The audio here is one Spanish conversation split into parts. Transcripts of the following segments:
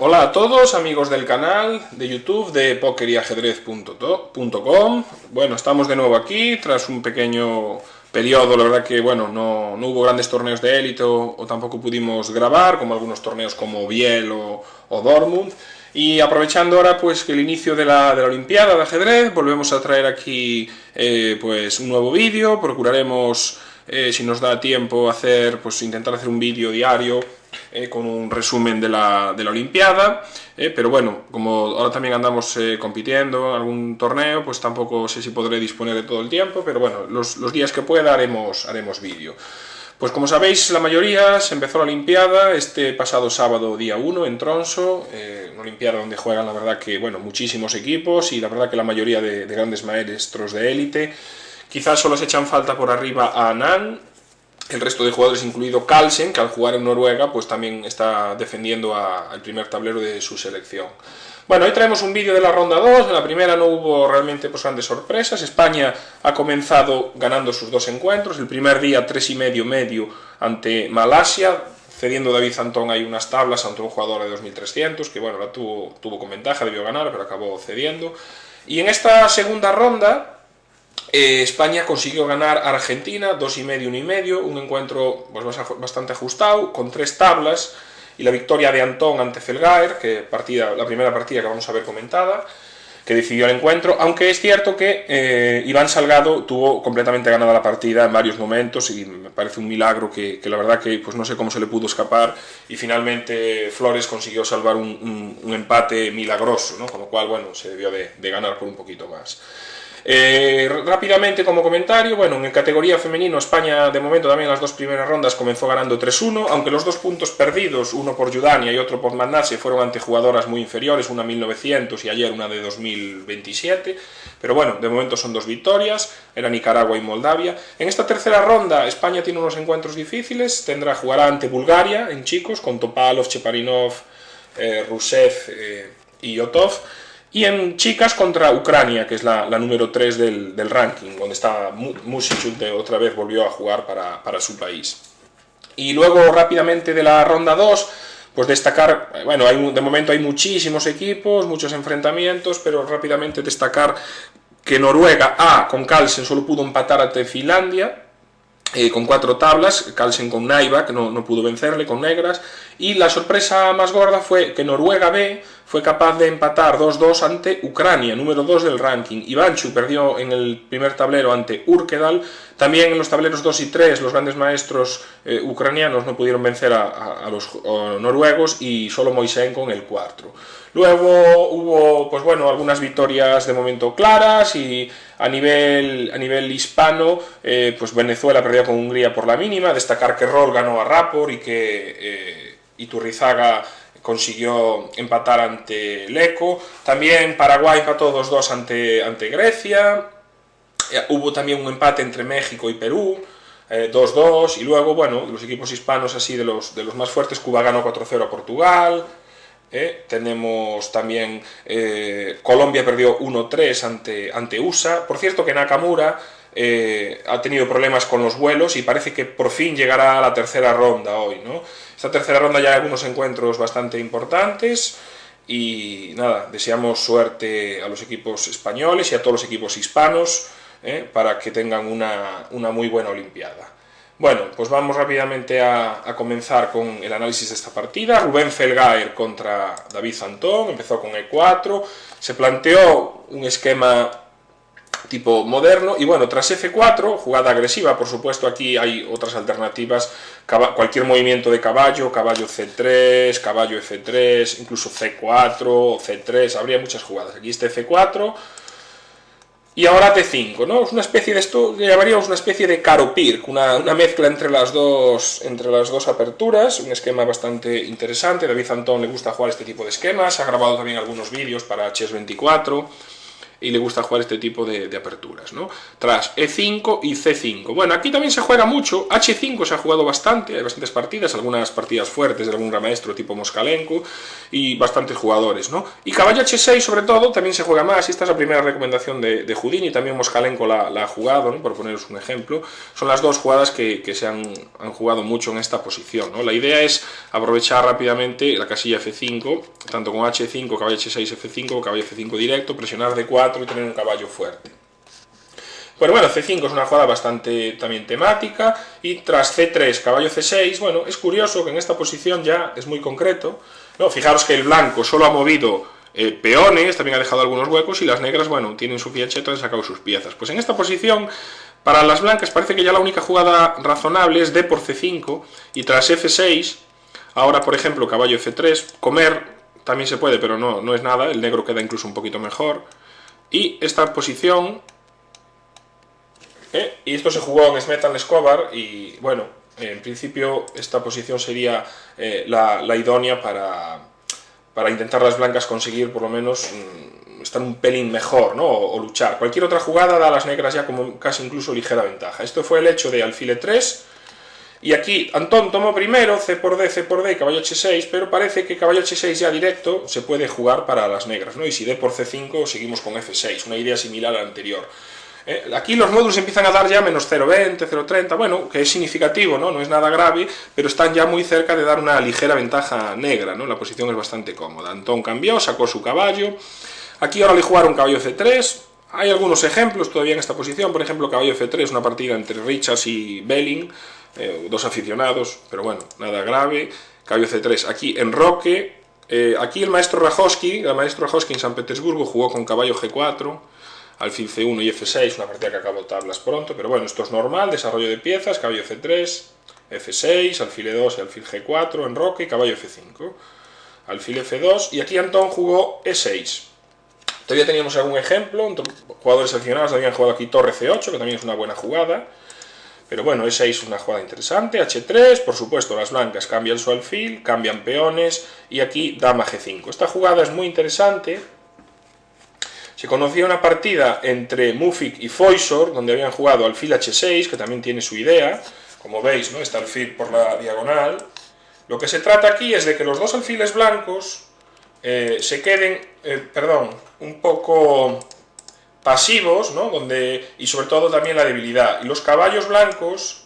Hola a todos, amigos del canal de YouTube de pokeryAjedrez.com. Bueno, estamos de nuevo aquí tras un pequeño periodo. La verdad que bueno, no hubo grandes torneos de élite o tampoco pudimos grabar, como algunos torneos como Biel o Dortmund. Y aprovechando ahora pues que el inicio de la Olimpiada de ajedrez, volvemos a traer aquí pues un nuevo vídeo. Procuraremos, si nos da tiempo, intentar hacer un vídeo diario con un resumen de la Olimpiada, pero bueno, como ahora también andamos compitiendo en algún torneo, pues tampoco sé si podré disponer de todo el tiempo, pero bueno, los días que pueda haremos vídeo. Pues como sabéis, la mayoría se empezó la Olimpiada este pasado sábado día 1 en Tromsø, una Olimpiada donde juegan la verdad que bueno, muchísimos equipos y la verdad que la mayoría de grandes maestros de élite. Quizás solo se echan falta por arriba a Anand, el resto de jugadores, incluido Carlsen, que al jugar en Noruega pues también está defendiendo al primer tablero de su selección. Bueno, hoy traemos un vídeo de la ronda 2, en la primera no hubo realmente pues grandes sorpresas. España ha comenzado ganando sus dos encuentros, el primer día 3,5 medio ante Malasia, cediendo David Antón ahí unas tablas ante un jugador de 2300, que bueno, la tuvo con ventaja, debió ganar, pero acabó cediendo. Y en esta segunda ronda, España consiguió ganar a Argentina 2,5, 1,5, un encuentro pues, bastante ajustado, con 3 tablas, y la victoria de Antón ante Felgaer, la primera partida que vamos a ver comentada, que decidió el encuentro, aunque es cierto que Iván Salgado tuvo completamente ganada la partida en varios momentos, y me parece un milagro que la verdad que pues no sé cómo se le pudo escapar, y finalmente Flores consiguió salvar un empate milagroso, ¿no? Con lo cual, bueno, se debió de ganar por un poquito más. Rápidamente como comentario, bueno, en categoría femenino España de momento también en las dos primeras rondas comenzó ganando 3-1, aunque los dos puntos perdidos, uno por Yudania y otro por Magnasia, fueron ante jugadoras muy inferiores, una 1900 y ayer una de 2027, pero bueno, de momento son dos victorias, era Nicaragua y Moldavia. En esta tercera ronda España tiene unos encuentros difíciles, jugará ante Bulgaria en chicos, con Topalov, Cheparinov, Rusev y Yotov, y en chicas contra Ucrania, que es la número 3 del ranking, donde está Musichuk, otra vez volvió a jugar para su país. Y luego rápidamente de la ronda 2, pues destacar, bueno, de momento hay muchísimos equipos, muchos enfrentamientos, pero rápidamente destacar que Noruega con Carlsen solo pudo empatar ante Finlandia, con 4 tablas, Carlsen con Naiva, que no pudo vencerle, con negras, y la sorpresa más gorda fue que Noruega B fue capaz de empatar 2-2 ante Ucrania, número 2 del ranking. Ivanchuk perdió en el primer tablero ante Urkedal. También en los tableros 2 y 3 los grandes maestros ucranianos no pudieron vencer a los noruegos, y solo Moisenko en el 4. Luego hubo pues bueno, algunas victorias de momento claras, y a nivel hispano pues Venezuela perdió con Hungría por la mínima. Destacar que Roll ganó a Rapor y que Iturrizaga consiguió empatar ante Leco. También Paraguay empató 2-2 ante Grecia. Hubo también un empate entre México y Perú, 2-2, y luego, bueno, los equipos hispanos así de los más fuertes, Cuba ganó 4-0 a Portugal. Tenemos también Colombia perdió 1-3 ante USA. Por cierto que Nakamura ha tenido problemas con los vuelos y parece que por fin llegará a la tercera ronda hoy, ¿no? Esta tercera ronda ya hay algunos encuentros bastante importantes, y nada, deseamos suerte a los equipos españoles y a todos los equipos hispanos para que tengan una muy buena Olimpiada. Bueno, pues vamos rápidamente a comenzar con el análisis de esta partida. Rubén Felgaer contra David Antón, empezó con E4, se planteó un esquema tipo moderno, y bueno, tras F4, jugada agresiva, por supuesto aquí hay otras alternativas, cualquier movimiento de caballo C3, caballo F3, incluso C4 o C3, habría muchas jugadas. Aquí está F4, y ahora T5, ¿no? Es una especie de esto, que llamaríamos una especie de Caro-Pirc, una mezcla entre las dos aperturas, un esquema bastante interesante. David Antón le gusta jugar este tipo de esquemas, ha grabado también algunos vídeos para Chess24. y le gusta jugar este tipo de aperturas, ¿no? Tras E5 y C5. Bueno, aquí también se juega mucho, H5 se ha jugado bastante, hay bastantes partidas, algunas partidas fuertes de algún gran maestro tipo Moskalenko y bastantes jugadores, ¿no? Y caballo H6 sobre todo también se juega más, y esta es la primera recomendación de Houdini, también Moskalenko la ha jugado, ¿no? Por poneros un ejemplo. Son las dos jugadas que se han jugado mucho en esta posición, ¿no? La idea es aprovechar rápidamente la casilla F5, tanto con H5, caballo H6, F5, caballo F5 directo, presionar D4 y tener un caballo fuerte. Bueno, C5 es una jugada bastante también temática, y tras C3, caballo C6, bueno, es curioso que en esta posición ya es muy concreto, ¿no? Fijaros que el blanco solo ha movido peones, también ha dejado algunos huecos, y las negras, bueno, tienen su fiacheto, han sacado sus piezas. Pues en esta posición, para las blancas parece que ya la única jugada razonable es D por C5, y tras F6, ahora por ejemplo caballo F3, comer también se puede, pero no es nada, el negro queda incluso un poquito mejor, y esta posición, y esto se jugó en Smetan Escobar, y bueno, en principio esta posición sería la idónea para intentar las blancas conseguir por lo menos estar un pelín mejor, ¿no? O luchar. Cualquier otra jugada da a las negras ya como casi incluso ligera ventaja. Esto fue el hecho de alfil E3, y aquí Antón tomó primero, C por D, caballo H6, pero parece que caballo H6 ya directo se puede jugar para las negras, ¿no? Y si D por C5 seguimos con F6, una idea similar a la anterior. Aquí los módulos empiezan a dar ya menos 0,20, 0,30, bueno, que es significativo, ¿no? No es nada grave, pero están ya muy cerca de dar una ligera ventaja negra, ¿no? La posición es bastante cómoda. Antón cambió, sacó su caballo. Aquí ahora le jugaron caballo C3. Hay algunos ejemplos todavía en esta posición, por ejemplo, caballo F3, una partida entre Richards y Belling, dos aficionados, pero bueno, nada grave. Caballo C3, aquí enroque. Aquí el maestro Rajowski en San Petersburgo jugó con caballo G4, alfil C1 y F6, una partida que acabó tablas pronto, pero bueno, esto es normal, desarrollo de piezas, caballo C3, F6, alfil E2 y alfil G4, enroque y caballo F5, alfil F2, y aquí Antón jugó E6. Todavía teníamos algún ejemplo, jugadores seleccionados habían jugado aquí torre C8, que también es una buena jugada, pero bueno, E6 es una jugada interesante, H3, por supuesto las blancas cambian su alfil, cambian peones, y aquí dama G5. Esta jugada es muy interesante. Se conocía una partida entre Mufik y Foysor, donde habían jugado alfil H6, que también tiene su idea, como veis, ¿no? Está alfil por la diagonal. Lo que se trata aquí es de que los dos alfiles blancos se queden, un poco pasivos, ¿no? Y sobre todo también la debilidad. Y los caballos negros,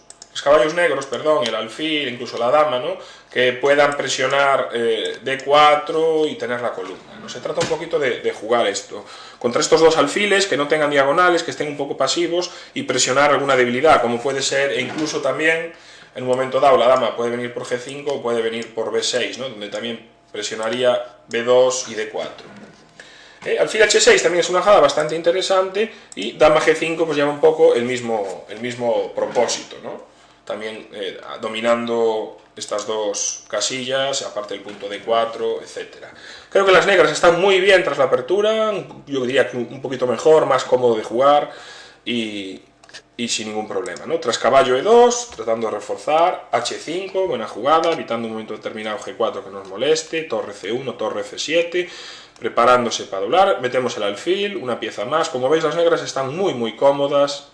el alfil, incluso la dama, ¿no? Que puedan presionar D4 y tener la columna, ¿no? Se trata un poquito de jugar esto contra estos dos alfiles, que no tengan diagonales, que estén un poco pasivos, y presionar alguna debilidad, como puede ser, e incluso también en un momento dado la dama puede venir por G5 o puede venir por B6, ¿no? Donde también presionaría B2 y D4. Alfil H6 también es una jugada bastante interesante, y dama G5 pues lleva un poco el mismo propósito, ¿no? También dominando estas dos casillas, aparte del punto D4, etc. Creo que las negras están muy bien tras la apertura, yo diría que un poquito mejor, más cómodo de jugar y sin ningún problema, ¿no? Tras caballo E2, tratando de reforzar, H5, buena jugada, evitando un momento determinado G4 que nos moleste, torre C1, torre F7, preparándose para doblar, metemos el alfil, una pieza más. Como veis, las negras están muy cómodas,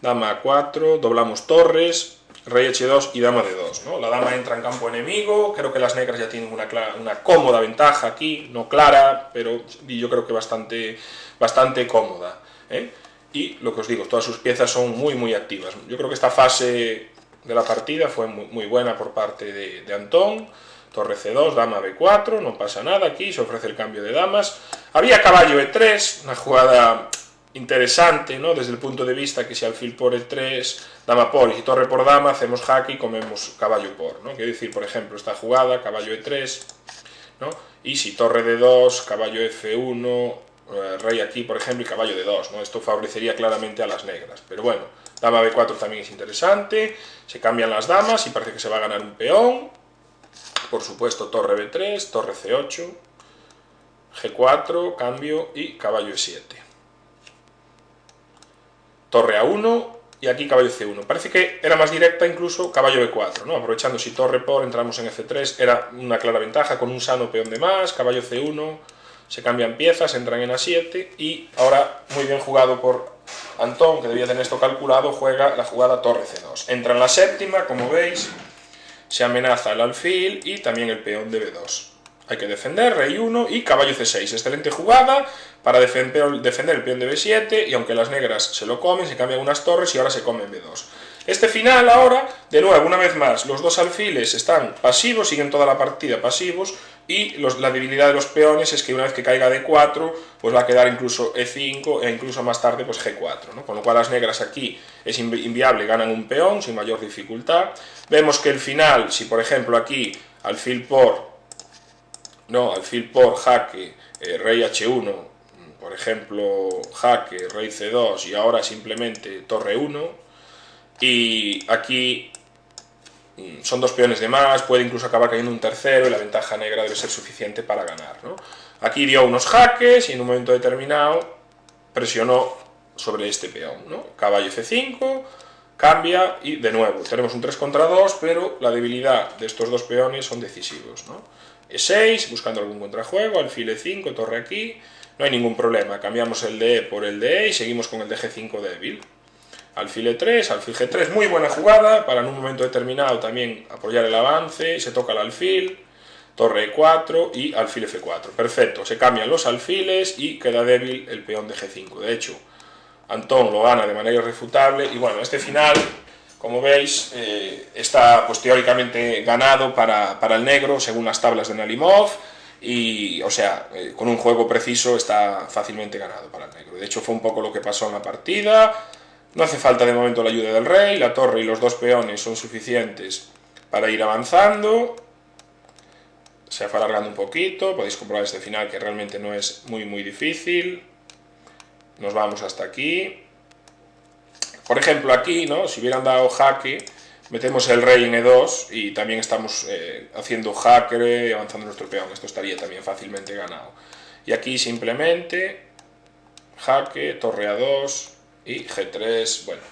dama A4, doblamos torres, rey H2 y dama D2, ¿no? La dama entra en campo enemigo, creo que las negras ya tienen una cómoda ventaja aquí, no clara, pero yo creo que bastante cómoda, Y lo que os digo, todas sus piezas son muy activas. Yo creo que esta fase de la partida fue muy buena por parte de Antón. Torre C2, dama B4, no pasa nada aquí, se ofrece el cambio de damas. Había caballo E3, una jugada interesante, ¿no? Desde el punto de vista que si alfil por E3, dama por, y si torre por dama, hacemos jaque y comemos caballo por, ¿no? Quiero decir, por ejemplo, esta jugada, caballo E3, ¿no? Y si torre D2, caballo F1, rey aquí, por ejemplo, y caballo D2, ¿no? Esto favorecería claramente a las negras, pero bueno, dama B4 también es interesante, se cambian las damas y parece que se va a ganar un peón. Por supuesto, torre B3, torre C8, G4, cambio y caballo E7. Torre A1 y aquí caballo C1. Parece que era más directa incluso caballo B4, ¿no? Aprovechando si torre por entramos en F3, era una clara ventaja con un sano peón de más, caballo C1, se cambian piezas, entran en A7 y ahora, muy bien jugado por Antón, que debía tener esto calculado, juega la jugada torre C2. Entra en la séptima, como veis, se amenaza el alfil y también el peón de B2. Hay que defender, rey 1 y caballo C6. Excelente jugada para defender el peón de B7 y aunque las negras se lo comen, se cambian unas torres y ahora se comen B2. Este final ahora, de nuevo, una vez más, los dos alfiles están pasivos, siguen toda la partida pasivos y la debilidad de los peones es que una vez que caiga D4, pues va a quedar incluso E5 e incluso más tarde pues G4, ¿no? Con lo cual las negras aquí es inviable, ganan un peón sin mayor dificultad. Vemos que el final, si por ejemplo aquí alfil por jaque, rey H1, por ejemplo, jaque, rey C2 y ahora simplemente torre 1, y aquí son dos peones de más, puede incluso acabar cayendo un tercero y la ventaja negra debe ser suficiente para ganar, ¿no? Aquí dio unos jaques y en un momento determinado presionó sobre este peón, ¿no? Caballo F5, cambia y de nuevo tenemos un 3 contra 2, pero la debilidad de estos dos peones son decisivos, ¿no? E6, buscando algún contrajuego, alfil E5, torre aquí, no hay ningún problema, cambiamos el de E por el de E y seguimos con el de G5 débil. Alfil E3, alfil G3, muy buena jugada para en un momento determinado también apoyar el avance, se toca el alfil, torre E4 y alfil F4, perfecto, se cambian los alfiles y queda débil el peón de G5, de hecho Antón lo gana de manera irrefutable y bueno, este final, como veis, está pues teóricamente ganado para el negro según las tablas de Nalimov y, o sea, con un juego preciso está fácilmente ganado para el negro. De hecho fue un poco lo que pasó en la partida, no hace falta de momento la ayuda del rey, la torre y los dos peones son suficientes para ir avanzando, se fue alargando un poquito, podéis comprobar este final que realmente no es muy difícil, nos vamos hasta aquí. Por ejemplo aquí, ¿no? Si hubieran dado jaque, metemos el rey en E2 y también estamos haciendo jaque y avanzando nuestro peón, esto estaría también fácilmente ganado. Y aquí simplemente jaque, torre A2 y G3, bueno,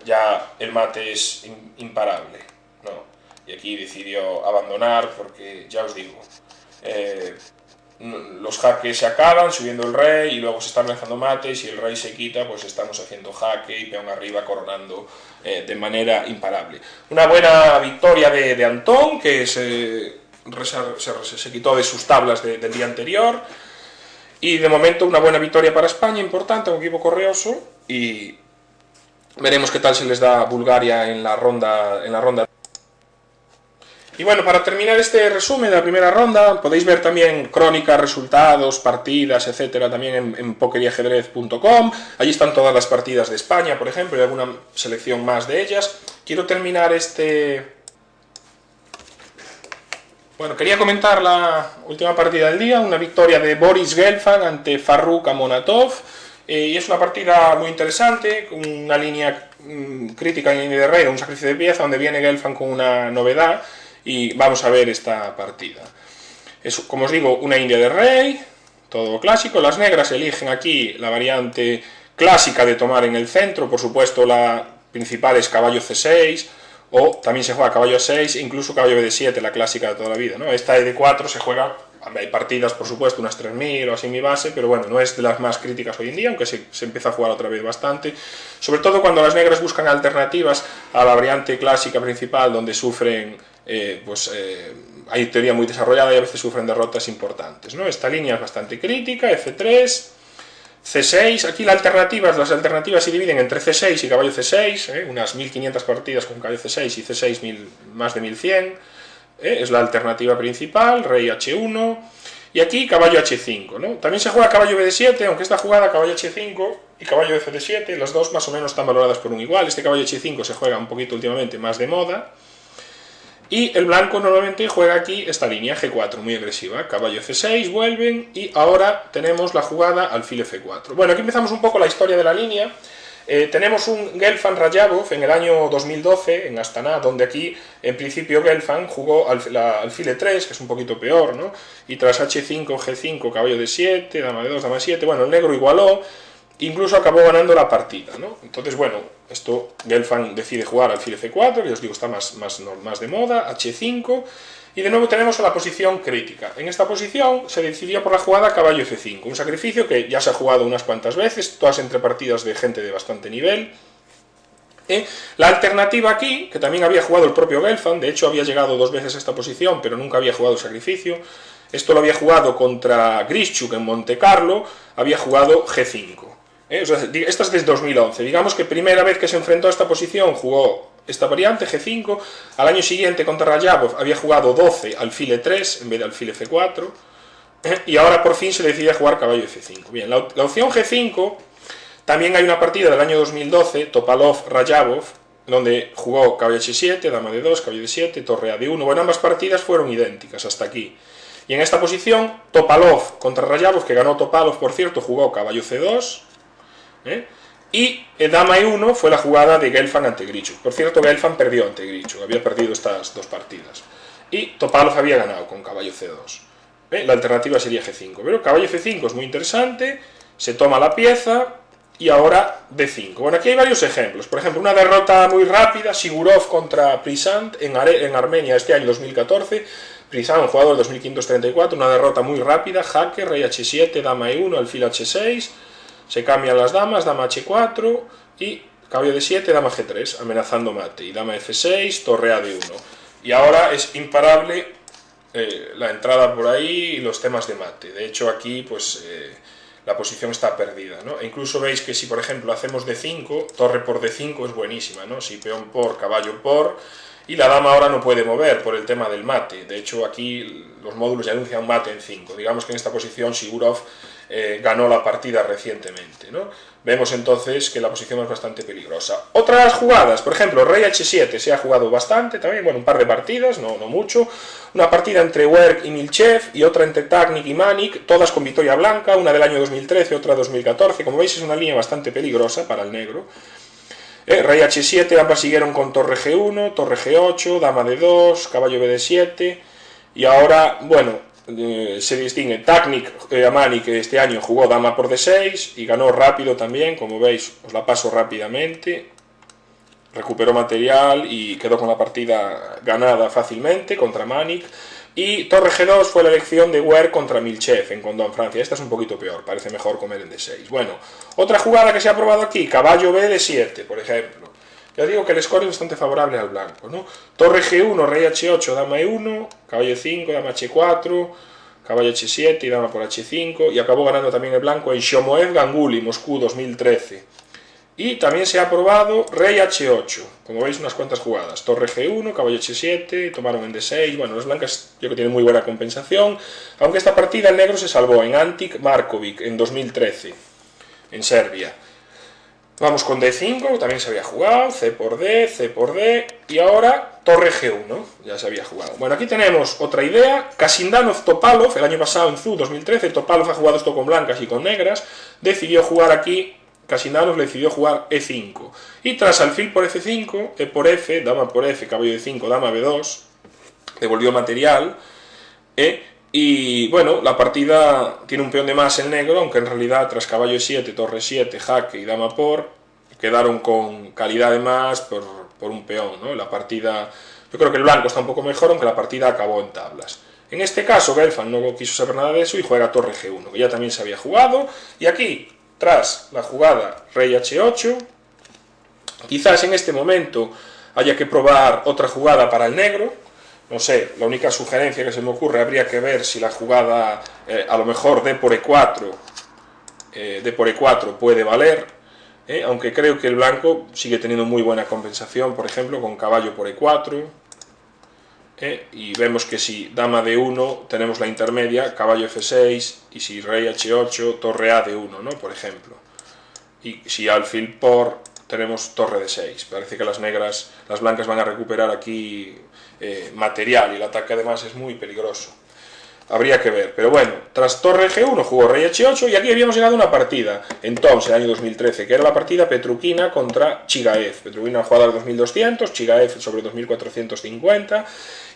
ya el mate es imparable, ¿no? Y aquí decidió abandonar porque, ya os digo, los jaques se acaban subiendo el rey y luego se están lanzando mates y si el rey se quita pues estamos haciendo jaque y peón arriba coronando de manera imparable. Una buena victoria de Antón que se quitó de sus tablas del día anterior y de momento una buena victoria para España, importante, un equipo correoso y veremos qué tal se les da a Bulgaria en la ronda. Y bueno, para terminar este resumen de la primera ronda, podéis ver también crónicas, resultados, partidas, etcétera, también en pokeriajedrez.com. Allí están todas las partidas de España, por ejemplo, y alguna selección más de ellas. Quiero terminar Bueno, quería comentar la última partida del día, una victoria de Boris Gelfand ante Farrukh Amonatov. Y es una partida muy interesante, con una línea crítica en línea de rey, un sacrificio de pieza, donde viene Gelfand con una novedad. Y vamos a ver esta partida. Es, como os digo, una india de rey, todo clásico. Las negras eligen aquí la variante clásica de tomar en el centro, por supuesto la principal es caballo C6, o también se juega caballo A6, incluso caballo B7, la clásica de toda la vida, ¿no? Esta D4 se juega, hay partidas por supuesto, unas 3000 o así mi base, pero bueno, no es de las más críticas hoy en día, aunque se empieza a jugar otra vez bastante, sobre todo cuando las negras buscan alternativas a la variante clásica principal, donde sufren hay teoría muy desarrollada y a veces sufren derrotas importantes, ¿no? Esta línea es bastante crítica, F3, C6, aquí las alternativas se dividen entre C6 y caballo C6, unas 1500 partidas con caballo C6 y C6 más de 1100, es la alternativa principal, rey H1, y aquí caballo H5, ¿no? También se juega caballo BD7, aunque esta jugada caballo H5 y caballo FD7, las dos más o menos están valoradas por un igual, este caballo H5 se juega un poquito últimamente más de moda, y el blanco normalmente juega aquí esta línea G4, muy agresiva, caballo F6, vuelven, y ahora tenemos la jugada alfil F4. Bueno, aquí empezamos un poco la historia de la línea. Tenemos un Gelfand Rajabov en el año 2012 en Astana, donde aquí en principio Gelfand jugó alfil E3, que es un poquito peor, ¿no? Y tras H5, G5, caballo D7, dama D2, dama 7, bueno, el negro igualó, incluso acabó ganando la partida, ¿no? Entonces, bueno, esto Gelfand decide jugar alfil F4, que os digo está más de moda, H5, Y de nuevo tenemos la posición crítica. En esta posición se decidió por la jugada caballo F5, un sacrificio que ya se ha jugado unas cuantas veces, todas entre partidas de gente de bastante nivel. La alternativa aquí, que también había jugado el propio Gelfand, de hecho había llegado 2 veces a esta posición, pero nunca había jugado el sacrificio. Esto lo había jugado contra Grischuk en Monte Carlo, había jugado G5. O sea, esta es desde 2011. Digamos que primera vez que se enfrentó a esta posición jugó esta variante, G5. Al año siguiente contra Rayabov había jugado 12 alfil E3 en vez de alfil F4. Y ahora por fin se decide a jugar caballo F5. Bien, la opción G5, también hay una partida del año 2012, Topalov-Rayabov, donde jugó caballo H7, dama D2, caballo D7, torre A D1. Bueno, ambas partidas fueron idénticas hasta aquí. Y en esta posición, Topalov contra Rayabov, que ganó Topalov, por cierto, jugó caballo C2. Y dama E1 fue la jugada de Gelfand ante Grischuk. Por cierto, Gelfand perdió ante Grischuk, había perdido estas 2 partidas. Y Topalov había ganado con caballo C2. La alternativa sería G5. Pero caballo F5 es muy interesante, se toma la pieza y ahora D5. Bueno, aquí hay varios ejemplos. Por ejemplo, una derrota muy rápida, Sigurov contra Prisant en Armenia este año 2014. Prisant, un jugador de 2534, una derrota muy rápida, jaque, rey H7, dama E1, alfil H6, se cambian las damas, dama H4 y caballo D7, dama G3, amenazando mate, y dama F6, torre A D1. Y ahora es imparable la entrada por ahí y los temas de mate. De hecho aquí pues la posición está perdida, ¿no? E incluso veis que si por ejemplo hacemos D5, torre por D5 es buenísima, ¿no? Si peón por, caballo por, y la dama ahora no puede mover por el tema del mate. De hecho aquí los módulos ya anuncian mate en 5. Digamos que en esta posición Sigurov ganó la partida recientemente, ¿no? Vemos entonces que la posición es bastante peligrosa. Otras jugadas, por ejemplo, rey H7 se ha jugado bastante también, bueno, un par de partidas, no mucho. Una partida entre Werk y Milchev y otra entre Taknik y Manik, todas con victoria blanca, una del año 2013, otra 2014. Como veis es una línea bastante peligrosa para el negro. Rey H7, ambas siguieron con torre G1, torre G8, dama D2, caballo BD7, y ahora, bueno, se distingue Taknik a Manik, que este año jugó dama por D6 y ganó rápido también, como veis, os la paso rápidamente, recuperó material y quedó con la partida ganada fácilmente contra Manik. Y torre G2 fue la elección de Werk contra Milchev en Condom, Francia. Esta es un poquito peor, parece mejor comer en D6. Bueno, otra jugada que se ha probado aquí, caballo B D7, por ejemplo. Ya digo que el score es bastante favorable al blanco, ¿no? Torre G1, rey H8, dama E1, caballo 5, dama H4, caballo H7 y dama por H5. Y acabó ganando también el blanco en Shomoev Ganguly, Moscú 2013. Y también se ha probado rey H8, como veis unas cuantas jugadas, torre G1, caballo H7, tomaron en D6, bueno, las blancas yo creo que tienen muy buena compensación, aunque esta partida el negro se salvó en Antic Markovic en 2013, en Serbia. Vamos con D5, también se había jugado, C por D, y ahora torre G1, ya se había jugado. Bueno, aquí tenemos otra idea, Kasindanov-Topalov, el año pasado en ZU 2013, Topalov ha jugado esto con blancas y con negras, decidió jugar aquí, Kasindanov le decidió jugar E5, y tras alfil por F5, E por F, dama por F, caballo D5, dama B2, devolvió material, y bueno, la partida tiene un peón de más el negro, aunque en realidad tras caballo E7, torre 7, jaque y dama por, quedaron con calidad de más por un peón, ¿no? La partida, yo creo que el blanco está un poco mejor, aunque la partida acabó en tablas. En este caso, Gelfand no quiso saber nada de eso y juega torre G1, que ya también se había jugado, y aquí, tras la jugada rey H8, quizás en este momento haya que probar otra jugada para el negro. No sé, la única sugerencia que se me ocurre, habría que ver si la jugada, a lo mejor D por E4 puede valer, aunque creo que el blanco sigue teniendo muy buena compensación, por ejemplo, con caballo por E4, y vemos que si dama D1 tenemos la intermedia, caballo F6, y si rey H8, torre A D1, ¿no? Por ejemplo. Y si alfil por, tenemos torre D6. Parece que las blancas van a recuperar aquí material, y el ataque además es muy peligroso. Habría que ver, pero bueno, tras torre G1 jugó rey H8 y aquí habíamos llegado a una partida, entonces, el año 2013, que era la partida Petrukina contra Chigaev. Petrukina jugaba al 2200, Chigaev sobre 2450,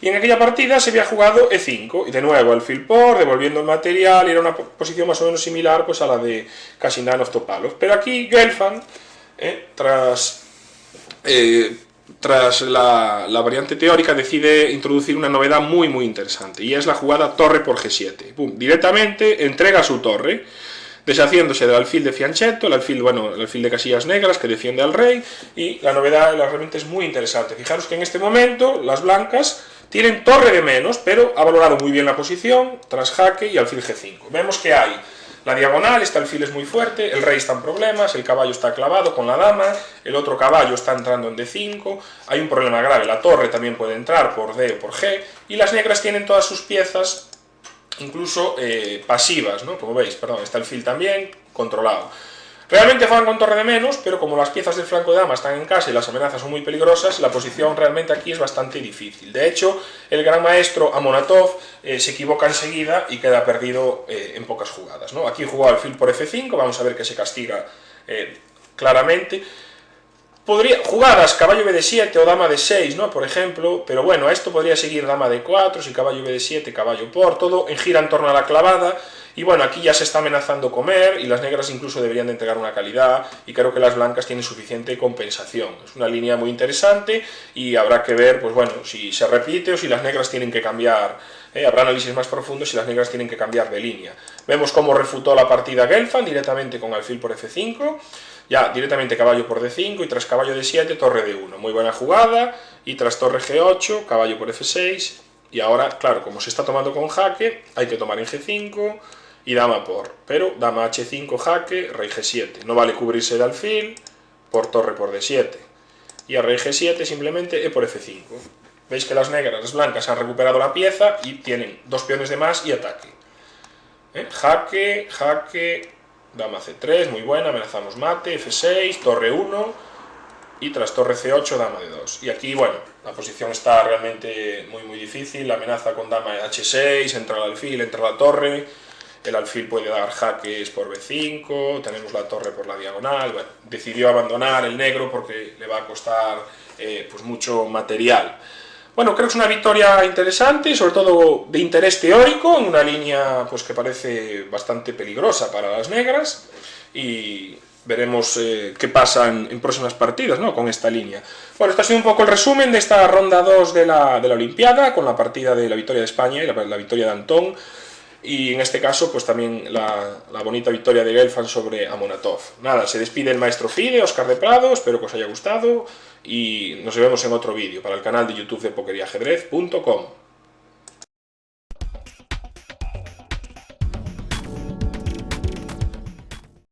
y en aquella partida se había jugado E5, y de nuevo alfil por, devolviendo el material, y era una posición más o menos similar pues a la de Kasindanov-Topalov. Pero aquí Gelfand, tras tras la variante teórica, decide introducir una novedad muy interesante, y es la jugada torre por G7. ¡Pum! Directamente entrega su torre, deshaciéndose del alfil de Fianchetto, el alfil de casillas negras que defiende al rey, y la novedad realmente es muy interesante. Fijaros que en este momento las blancas tienen torre de menos, pero ha valorado muy bien la posición, tras jaque y alfil G5. Vemos que hay la diagonal, este alfil es muy fuerte, el rey está en problemas, el caballo está clavado con la dama, el otro caballo está entrando en D5, hay un problema grave, la torre también puede entrar por D o por G, y las negras tienen todas sus piezas, incluso pasivas, ¿no? Como veis, perdón, está el alfil también controlado. Realmente juegan con torre de menos, pero como las piezas del flanco de dama están en casa y las amenazas son muy peligrosas, la posición realmente aquí es bastante difícil. De hecho, el gran maestro Amonatov se equivoca enseguida y queda perdido en pocas jugadas, ¿no? Aquí jugó alfil por F5, vamos a ver que se castiga claramente. Jugadas caballo B7 o dama D6, ¿no? Por ejemplo, pero bueno, a esto podría seguir dama D4, si caballo B7, caballo por, todo gira en torno a la clavada, y bueno, aquí ya se está amenazando comer, y las negras incluso deberían de entregar una calidad, y creo que las blancas tienen suficiente compensación. Es una línea muy interesante, y habrá que ver, pues bueno, si se repite o si las negras tienen que cambiar, habrá análisis más profundos si las negras tienen que cambiar de línea. Vemos cómo refutó la partida Gelfand directamente con alfil por F5, ya directamente caballo por D5 y tras caballo D7 torre D1, muy buena jugada, y tras torre G8, caballo por F6, y ahora, claro, como se está tomando con jaque, hay que tomar en G5 y dama por, pero dama H5 jaque, rey G7, no vale cubrirse de alfil, por torre por D7, y a rey G7 simplemente E por F5. Veis que las negras, las blancas han recuperado la pieza y tienen dos peones de más y ataque. Jaque, jaque, dama C3, muy buena, amenazamos mate, F6, torre 1, y tras torre C8, dama D2. Y aquí, bueno, la posición está realmente muy difícil, la amenaza con dama H6, entra el alfil, entra la torre, el alfil puede dar jaques por B5, tenemos la torre por la diagonal, bueno, decidió abandonar el negro porque le va a costar pues mucho material. Bueno, creo que es una victoria interesante, sobre todo de interés teórico, en una línea pues que parece bastante peligrosa para las negras, y veremos qué pasa en próximas partidas, ¿no?, con esta línea. Bueno, esto ha sido un poco el resumen de esta ronda 2 de la Olimpiada, con la partida de la victoria de España y la victoria de Antón, y en este caso pues también la bonita victoria de Gelfand sobre Amonatov. Nada, se despide el maestro FIDE, Óscar de Prado, espero que os haya gustado, y nos vemos en otro vídeo para el canal de YouTube de PokerYajedrez.com.